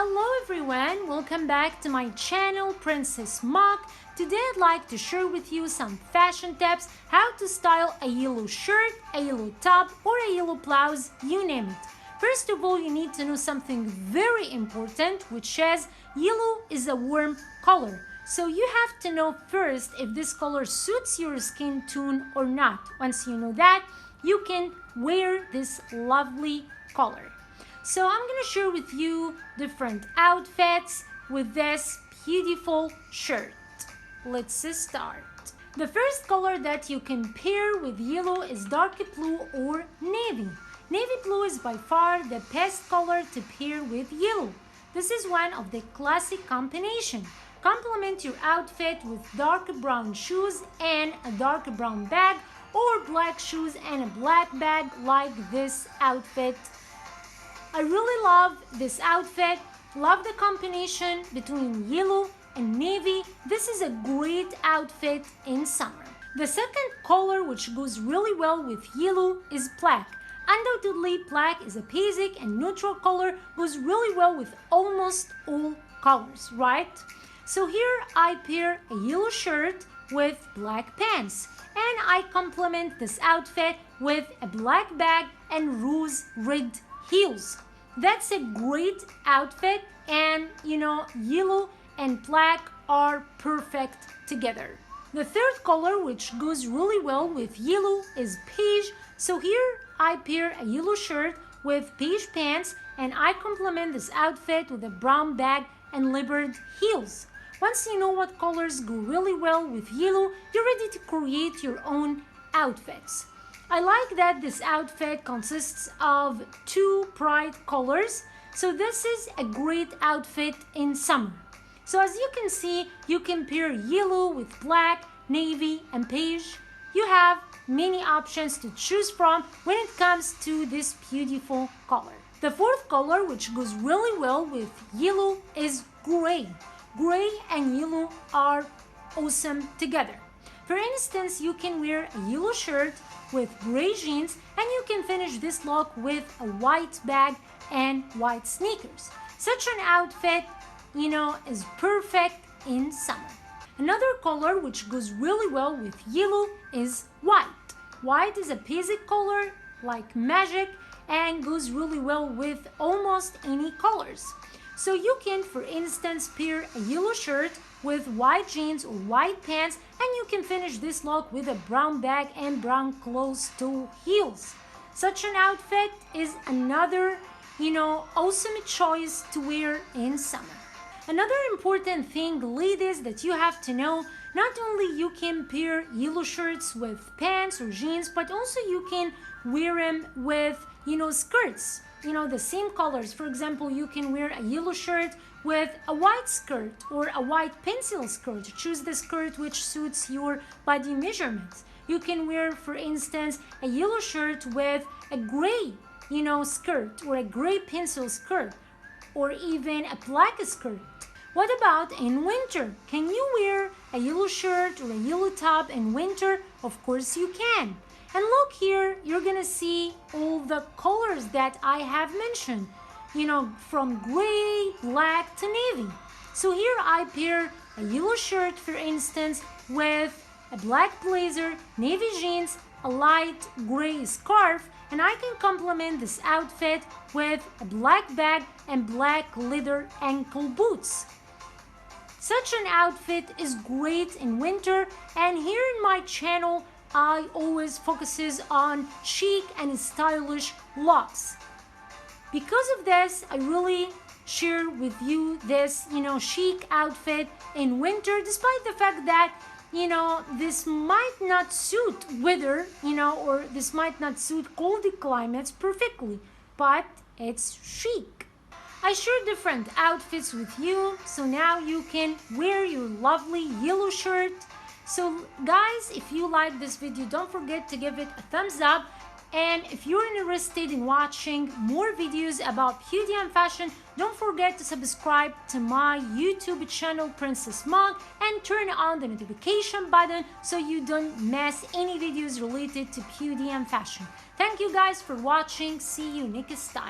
Hello everyone, welcome back to my channel Princess Mock. Today I'd like to share with you some fashion tips how to style a yellow shirt, a yellow top or a yellow blouse, you name it. First of all, you need to know something very important, which is yellow is a warm color. So you have to know first if this color suits your skin tone or not. Once you know that, you can wear this lovely color. So I'm gonna share with you different outfits with this beautiful shirt. Let's start. The first color that you can pair with yellow is dark blue or navy. Navy blue is by far the best color to pair with yellow. This is one of the classic combination. Complement your outfit with dark brown shoes and a dark brown bag, or black shoes and a black bag like this outfit. I really love this outfit, love the combination between yellow and navy. This is a great outfit in summer. The second color which goes really well with yellow is black. Undoubtedly, black is a basic and neutral color, goes really well with almost all colors, right? So here I pair a yellow shirt with black pants, and I complement this outfit with a black bag and rose red heels. That's a great outfit, and yellow and black are perfect together. The third color which goes really well with yellow is beige. So here I pair a yellow shirt with beige pants, and I complement this outfit with a brown bag and leopard heels. Once you know what colors go really well with yellow, you're ready to create your own outfits. I like that this outfit consists of two bright colors, so this is a great outfit in summer. So as you can see, you can pair yellow with black, navy and beige. You have many options to choose from when it comes to this beautiful color. The fourth color which goes really well with yellow is gray. Gray and yellow are awesome together. For instance, you can wear a yellow shirt with gray jeans, and you can finish this look with a white bag and white sneakers. Such an outfit, is perfect in summer. Another color which goes really well with yellow is white. White is a basic color like magic and goes really well with almost any colors. So you can, for instance, pair a yellow shirt with white jeans or white pants, and you can finish this look with a brown bag and brown closed-toe heels. Such an outfit is another, awesome choice to wear in summer. Another important thing, ladies, that you have to know, not only you can pair yellow shirts with pants or jeans, but also you can wear them with, skirts. The same colors. For example, you can wear a yellow shirt with a white skirt or a white pencil skirt. Choose the skirt which suits your body measurements. You can wear, for instance, a yellow shirt with a gray, skirt, or a gray pencil skirt, or even a black skirt. What about in winter? Can you wear a yellow shirt or a yellow top in winter? Of course you can. And look here, you're gonna see all the colors that I have mentioned, from gray, black to navy. So here I pair a yellow shirt, for instance, with a black blazer, navy jeans, a light gray scarf, and I can complement this outfit with a black bag and black leather ankle boots. Such an outfit is great in winter, and here in my channel, I always focuses on chic and stylish looks. Because of this, I really share with you this, chic outfit in winter, despite the fact that, this might not suit weather, or this might not suit cold climates perfectly, but it's chic. I share different outfits with you, so now you can wear your lovely yellow shirt. So guys, if you like this video, don't forget to give it a thumbs up. And if you're interested in watching more videos about beauty and fashion, don't forget to subscribe to my YouTube channel Princess Mock and turn on the notification button so you don't miss any videos related to beauty and fashion. Thank you guys for watching. See you next time.